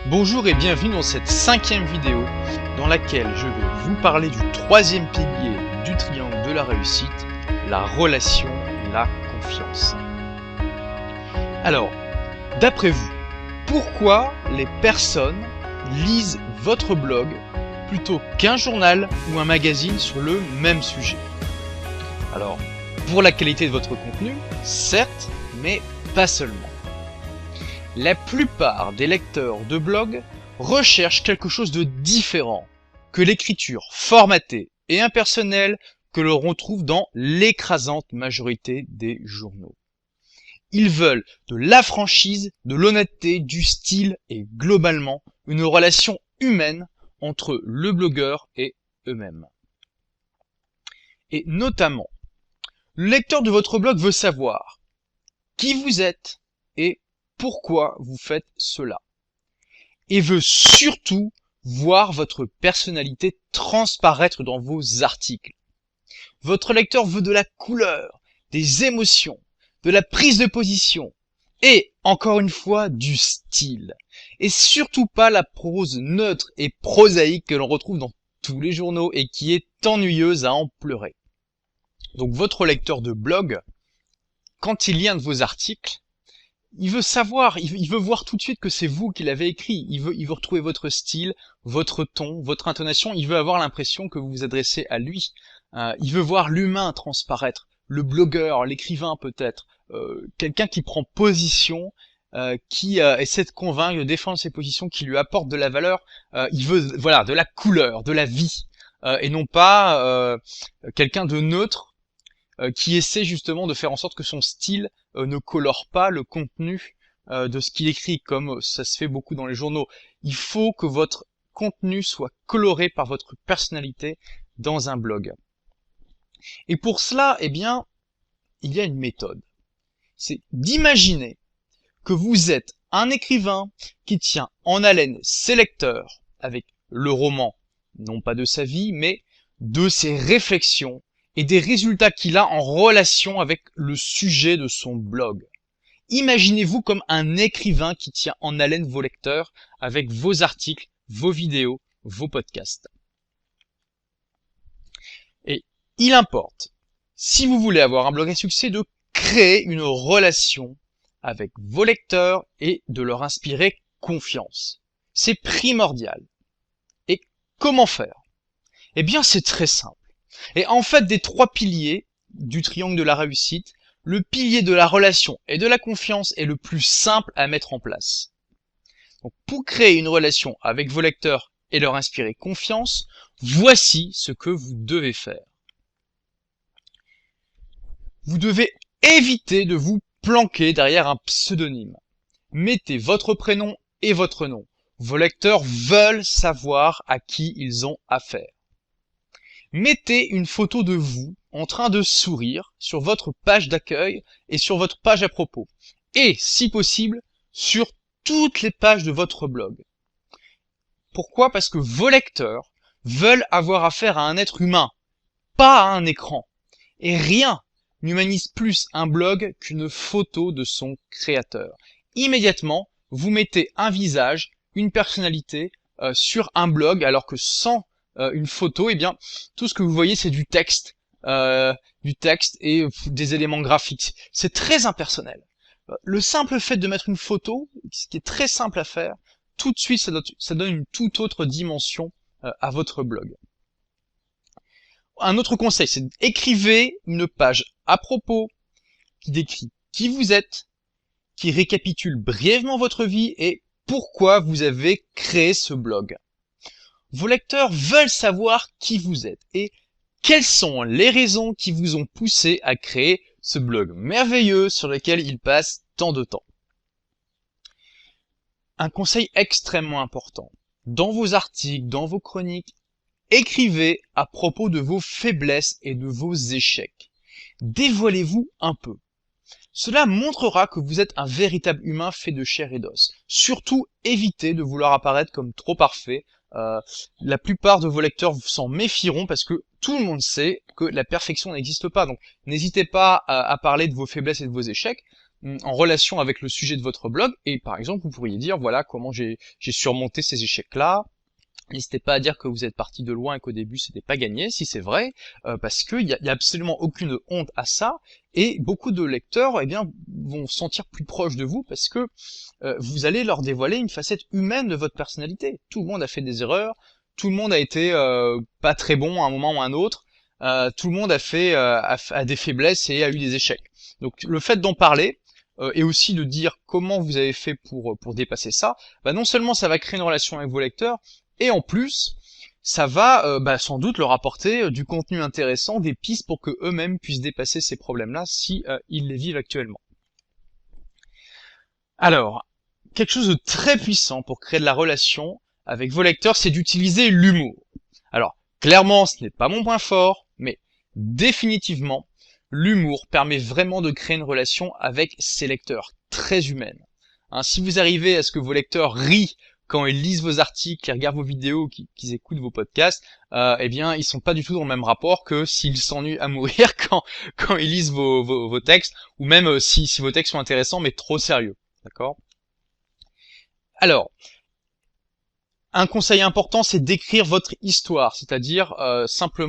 Bonjour et bienvenue dans cette 5e vidéo dans laquelle je vais vous parler du 3e pilier du triangle de la réussite, la relation, la confiance. Alors, d'après vous, pourquoi les personnes lisent votre blog plutôt qu'un journal ou un magazine sur le même sujet? Alors, pour la qualité de votre contenu, certes, mais pas seulement. La plupart des lecteurs de blogs recherchent quelque chose de différent que l'écriture formatée et impersonnelle que l'on retrouve dans l'écrasante majorité des journaux. Ils veulent de la franchise, de l'honnêteté, du style et globalement une relation humaine entre le blogueur et eux-mêmes. Et notamment, le lecteur de votre blog veut savoir qui vous êtes et pourquoi vous faites cela. Et veut surtout voir votre personnalité transparaître dans vos articles. Votre lecteur veut de la couleur, des émotions, de la prise de position et, encore une fois, du style. Et surtout pas la prose neutre et prosaïque que l'on retrouve dans tous les journaux et qui est ennuyeuse à en pleurer. Donc votre lecteur de blog, quand il lit un de vos articles, il veut savoir, il veut voir tout de suite que c'est vous qui l'avez écrit. Il veut retrouver votre style, votre ton, votre intonation. Il veut avoir l'impression que vous vous adressez à lui. Il veut voir l'humain transparaître, le blogueur, l'écrivain peut-être, quelqu'un qui prend position, qui essaie de convaincre, de défendre ses positions, qui lui apporte de la valeur. Il veut, voilà, de la couleur, de la vie, et non pas quelqu'un de neutre qui essaie justement de faire en sorte que son style ne colore pas le contenu de ce qu'il écrit, comme ça se fait beaucoup dans les journaux. Il faut que votre contenu soit coloré par votre personnalité dans un blog. Et pour cela, eh bien, il y a une méthode. C'est d'imaginer que vous êtes un écrivain qui tient en haleine ses lecteurs avec le roman, non pas de sa vie, mais de ses réflexions et des résultats qu'il a en relation avec le sujet de son blog. Imaginez-vous comme un écrivain qui tient en haleine vos lecteurs avec vos articles, vos vidéos, vos podcasts. Et il importe, si vous voulez avoir un blog à succès, de créer une relation avec vos lecteurs et de leur inspirer confiance. C'est primordial. Et comment faire? Eh bien, c'est très simple. Et en fait, des 3 piliers du triangle de la réussite, le pilier de la relation et de la confiance est le plus simple à mettre en place. Donc, pour créer une relation avec vos lecteurs et leur inspirer confiance, voici ce que vous devez faire. Vous devez éviter de vous planquer derrière un pseudonyme. Mettez votre prénom et votre nom. Vos lecteurs veulent savoir à qui ils ont affaire. Mettez une photo de vous en train de sourire sur votre page d'accueil et sur votre page à propos. Et, si possible, sur toutes les pages de votre blog. Pourquoi? Parce que vos lecteurs veulent avoir affaire à un être humain, pas à un écran. Et rien n'humanise plus un blog qu'une photo de son créateur. Immédiatement, vous mettez un visage, une personnalité sur un blog, alors que sans une photo, eh bien, tout ce que vous voyez, c'est du texte et des éléments graphiques. C'est très impersonnel. Le simple fait de mettre une photo, ce qui est très simple à faire, tout de suite, ça donne une toute autre dimension à votre blog. Un autre conseil, c'est d'écrivez une page à propos qui décrit qui vous êtes, qui récapitule brièvement votre vie et pourquoi vous avez créé ce blog. Vos lecteurs veulent savoir qui vous êtes et quelles sont les raisons qui vous ont poussé à créer ce blog merveilleux sur lequel ils passent tant de temps. Un conseil extrêmement important. Dans vos articles, dans vos chroniques, écrivez à propos de vos faiblesses et de vos échecs. Dévoilez-vous un peu. Cela montrera que vous êtes un véritable humain fait de chair et d'os. Surtout, évitez de vouloir apparaître comme trop parfait. La plupart de vos lecteurs s'en méfieront parce que tout le monde sait que la perfection n'existe pas. Donc, n'hésitez pas à parler de vos faiblesses et de vos échecs. en relation avec le sujet de votre blog, et par exemple vous pourriez dire voilà comment j'ai surmonté ces échecs-là. N'hésitez pas à dire que vous êtes parti de loin et qu'au début c'était pas gagné, si c'est vrai, parce qu'il y a absolument aucune honte à ça, et beaucoup de lecteurs vont se sentir plus proches de vous parce que vous allez leur dévoiler une facette humaine de votre personnalité. Tout le monde a fait des erreurs, tout le monde a été pas très bon à un moment ou à un autre, tout le monde a des faiblesses et a eu des échecs. Donc le fait d'en parler, et aussi de dire comment vous avez fait pour dépasser ça, non seulement ça va créer une relation avec vos lecteurs, et en plus, ça va sans doute leur apporter du contenu intéressant, des pistes pour que eux-mêmes puissent dépasser ces problèmes-là si ils les vivent actuellement. Alors, quelque chose de très puissant pour créer de la relation avec vos lecteurs, c'est d'utiliser l'humour. Alors, clairement, ce n'est pas mon point fort, mais définitivement, l'humour permet vraiment de créer une relation avec ses lecteurs, très humaine. Si vous arrivez à ce que vos lecteurs rient quand ils lisent vos articles, qu'ils regardent vos vidéos, qu'ils écoutent vos podcasts, ils sont pas du tout dans le même rapport que s'ils s'ennuient à mourir quand ils lisent vos textes, ou même si vos textes sont intéressants mais trop sérieux. D'accord ? Alors, un conseil important, c'est d'écrire votre histoire, c'est-à-dire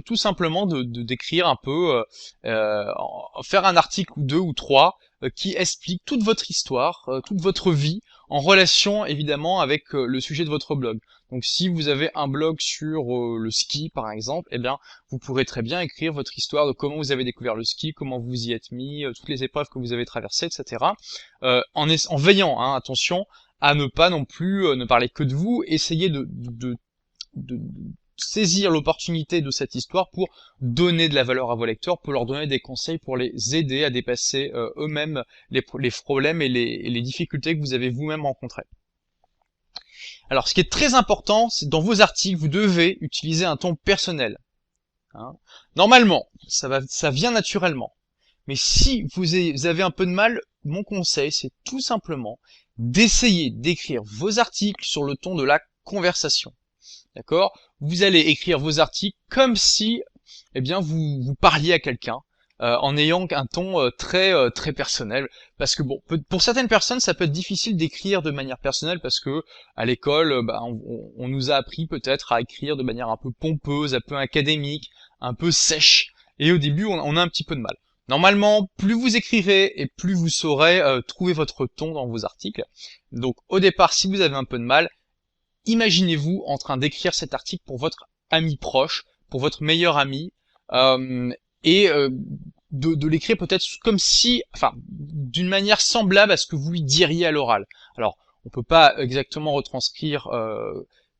tout simplement de d'écrire un peu, faire un article ou 2 ou 3 qui explique toute votre histoire, toute votre vie, en relation évidemment avec le sujet de votre blog. Donc si vous avez un blog sur le ski par exemple, vous pourrez très bien écrire votre histoire de comment vous avez découvert le ski, comment vous y êtes mis, toutes les épreuves que vous avez traversées, etc. En veillant, attention, à ne pas non plus ne parler que de vous, essayez de saisir l'opportunité de cette histoire pour donner de la valeur à vos lecteurs, pour leur donner des conseils, pour les aider à dépasser eux-mêmes les problèmes et les difficultés que vous avez vous-même rencontrées. Alors, ce qui est très important, c'est dans vos articles, vous devez utiliser un ton personnel. Normalement, ça vient naturellement. Mais si vous avez un peu de mal, mon conseil, c'est tout simplement d'essayer d'écrire vos articles sur le ton de la conversation. D'accord ? Vous allez écrire vos articles comme si vous parliez à quelqu'un, en ayant un ton très personnel, parce que pour certaines personnes ça peut être difficile d'écrire de manière personnelle parce que à l'école on nous a appris peut-être à écrire de manière un peu pompeuse, un peu académique, un peu sèche, et au début on a un petit peu de mal. Normalement, plus vous écrirez et plus vous saurez trouver votre ton dans vos articles. Donc au départ, si vous avez un peu de mal, imaginez-vous en train d'écrire cet article pour votre ami proche, pour votre meilleur ami, de l'écrire peut-être comme si, d'une manière semblable à ce que vous lui diriez à l'oral. Alors, on peut pas exactement retranscrire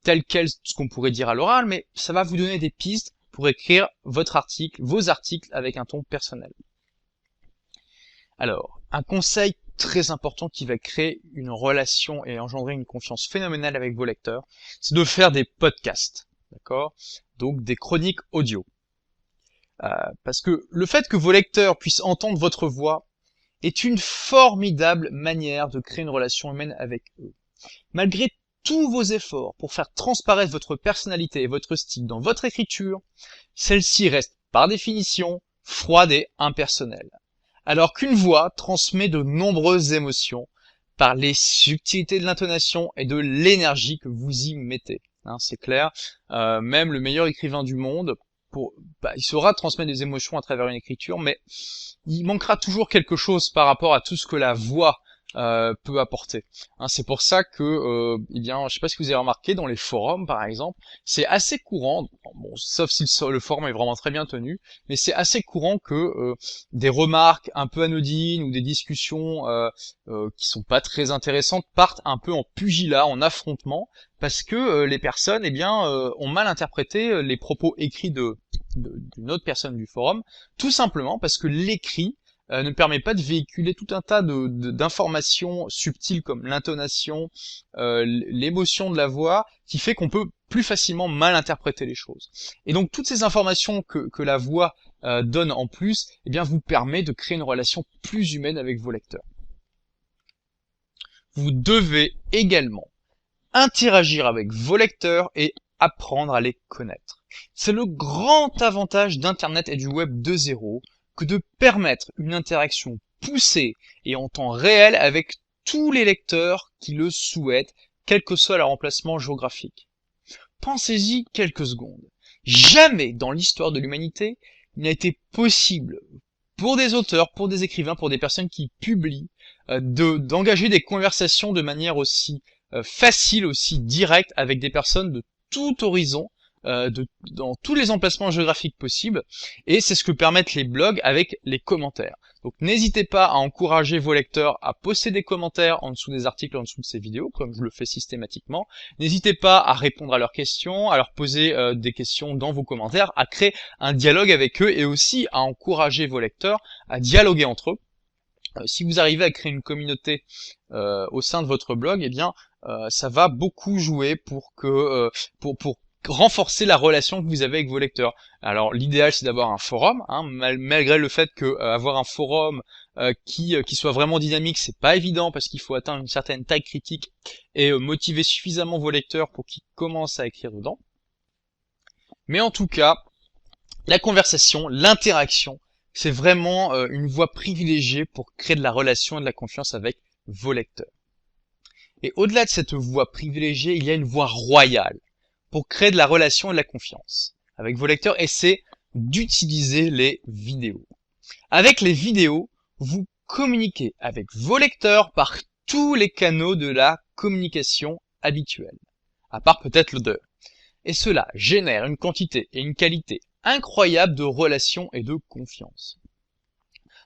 tel quel ce qu'on pourrait dire à l'oral, mais ça va vous donner des pistes pour écrire vos articles avec un ton personnel. Alors, un conseil très important qui va créer une relation et engendrer une confiance phénoménale avec vos lecteurs, c'est de faire des podcasts, d'accord ? Donc des chroniques audio. Parce que le fait que vos lecteurs puissent entendre votre voix est une formidable manière de créer une relation humaine avec eux. Malgré tous vos efforts pour faire transparaître votre personnalité et votre style dans votre écriture, celle-ci reste par définition froide et impersonnelle. Alors qu'une voix transmet de nombreuses émotions par les subtilités de l'intonation et de l'énergie que vous y mettez. C'est clair, même le meilleur écrivain du monde, il saura transmettre des émotions à travers une écriture, mais il manquera toujours quelque chose par rapport à tout ce que la voix peut apporter. C'est pour ça que, je sais pas si vous avez remarqué, dans les forums par exemple, c'est assez courant, sauf si le forum est vraiment très bien tenu, mais c'est assez courant que des remarques un peu anodines ou des discussions qui sont pas très intéressantes partent un peu en pugilat, en affrontement, parce que les personnes ont mal interprété les propos écrits d'une autre personne du forum, tout simplement parce que l'écrit ne permet pas de véhiculer tout un tas d'informations subtiles comme l'intonation, l'émotion de la voix, qui fait qu'on peut plus facilement mal interpréter les choses. Et donc toutes ces informations que la voix donne en plus, vous permet de créer une relation plus humaine avec vos lecteurs. Vous devez également interagir avec vos lecteurs et apprendre à les connaître. C'est le grand avantage d'Internet et du Web 2.0 que de permettre une interaction poussée et en temps réel avec tous les lecteurs qui le souhaitent, quel que soit leur emplacement géographique. Pensez-y quelques secondes. Jamais dans l'histoire de l'humanité, il n'a été possible pour des auteurs, pour des écrivains, pour des personnes qui publient, d'engager des conversations de manière aussi facile, aussi directe avec des personnes de tout horizon, dans tous les emplacements géographiques possibles, et c'est ce que permettent les blogs avec les commentaires. Donc n'hésitez pas à encourager vos lecteurs à poster des commentaires en dessous des articles, en dessous de ces vidéos, comme je le fais systématiquement. N'hésitez pas à répondre à leurs questions, à leur poser des questions dans vos commentaires, à créer un dialogue avec eux et aussi à encourager vos lecteurs à dialoguer entre eux. Si vous arrivez à créer une communauté au sein de votre blog, eh bien ça va beaucoup jouer pour renforcer la relation que vous avez avec vos lecteurs. Alors l'idéal c'est d'avoir un forum, hein, malgré le fait que avoir un forum qui soit vraiment dynamique, c'est pas évident parce qu'il faut atteindre une certaine taille critique et motiver suffisamment vos lecteurs pour qu'ils commencent à écrire dedans. Mais en tout cas, la conversation, l'interaction, c'est vraiment une voie privilégiée pour créer de la relation et de la confiance avec vos lecteurs. Et au-delà de cette voie privilégiée, il y a une voie royale pour créer de la relation et de la confiance avec vos lecteurs, et c'est d'utiliser les vidéos. Avec les vidéos, vous communiquez avec vos lecteurs par tous les canaux de la communication habituelle, à part peut-être l'odeur. Et cela génère une quantité et une qualité incroyable de relations et de confiance.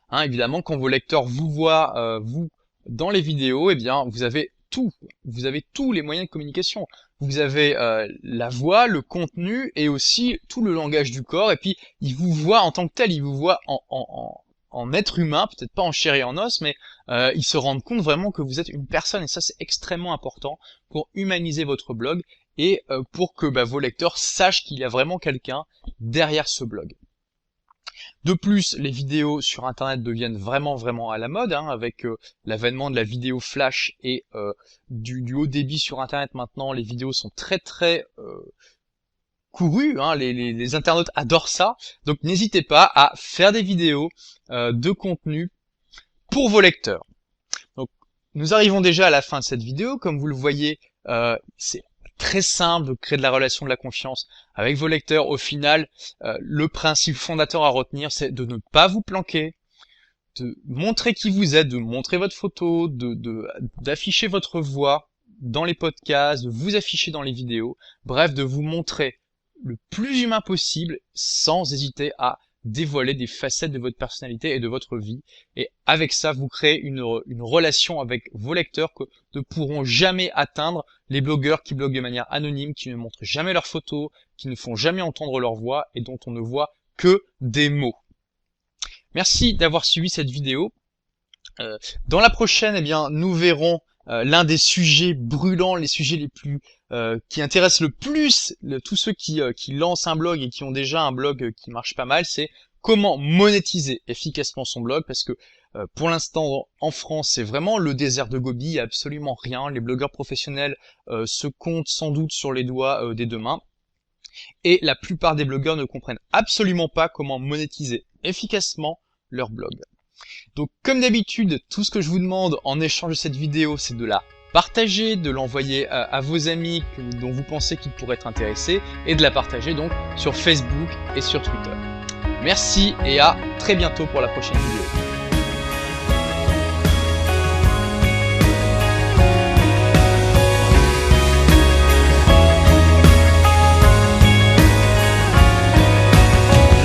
Hein, évidemment, quand vos lecteurs vous voient, vous, dans les vidéos, eh bien, vous avez tous les moyens de communication. Vous avez la voix, le contenu et aussi tout le langage du corps. Et puis, ils vous voient en tant que tel, ils vous voient en être humain, peut-être pas en chair et en os, mais ils se rendent compte vraiment que vous êtes une personne. Et ça, c'est extrêmement important pour humaniser votre blog et pour que vos lecteurs sachent qu'il y a vraiment quelqu'un derrière ce blog. De plus, les vidéos sur Internet deviennent vraiment à la mode, hein, avec l'avènement de la vidéo flash et du haut débit sur Internet maintenant. Les vidéos sont très courues, hein, les internautes adorent ça. Donc n'hésitez pas à faire des vidéos de contenu pour vos lecteurs. Donc nous arrivons déjà à la fin de cette vidéo. Comme vous le voyez, c'est très simple de créer de la relation, de la confiance avec vos lecteurs. Au final, le principe fondateur à retenir, c'est de ne pas vous planquer, de montrer qui vous êtes, de montrer votre photo, d'afficher votre voix dans les podcasts, de vous afficher dans les vidéos, bref, de vous montrer le plus humain possible sans hésiter à dévoiler des facettes de votre personnalité et de votre vie. Et avec ça, vous créez une relation avec vos lecteurs que ne pourront jamais atteindre les blogueurs qui bloguent de manière anonyme, qui ne montrent jamais leurs photos, qui ne font jamais entendre leur voix et dont on ne voit que des mots. Merci d'avoir suivi cette vidéo. Dans la prochaine, eh bien, nous verrons l'un des sujets brûlants, les sujets les plus qui intéressent le plus tous ceux qui lancent un blog et qui ont déjà un blog qui marche pas mal, c'est comment monétiser efficacement son blog, parce que pour l'instant en France c'est vraiment le désert de Gobi, il n'y a absolument rien, les blogueurs professionnels se comptent sans doute sur les doigts des deux mains, et la plupart des blogueurs ne comprennent absolument pas comment monétiser efficacement leur blog. Donc comme d'habitude, tout ce que je vous demande en échange de cette vidéo, c'est de la partager, de l'envoyer à vos amis dont vous pensez qu'ils pourraient être intéressés, et de la partager donc sur Facebook et sur Twitter. Merci et à très bientôt pour la prochaine vidéo.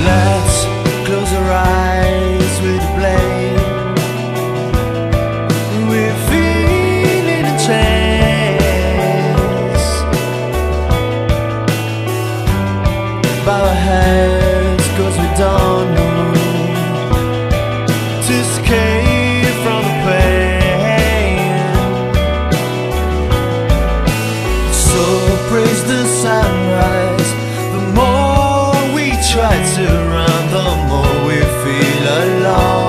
Let's close our eyes with blame. We're feeling a chance. Bow our heads cause we don't know to escape from the pain. So praise the sunrise. The more we try to run, the more we feel alone.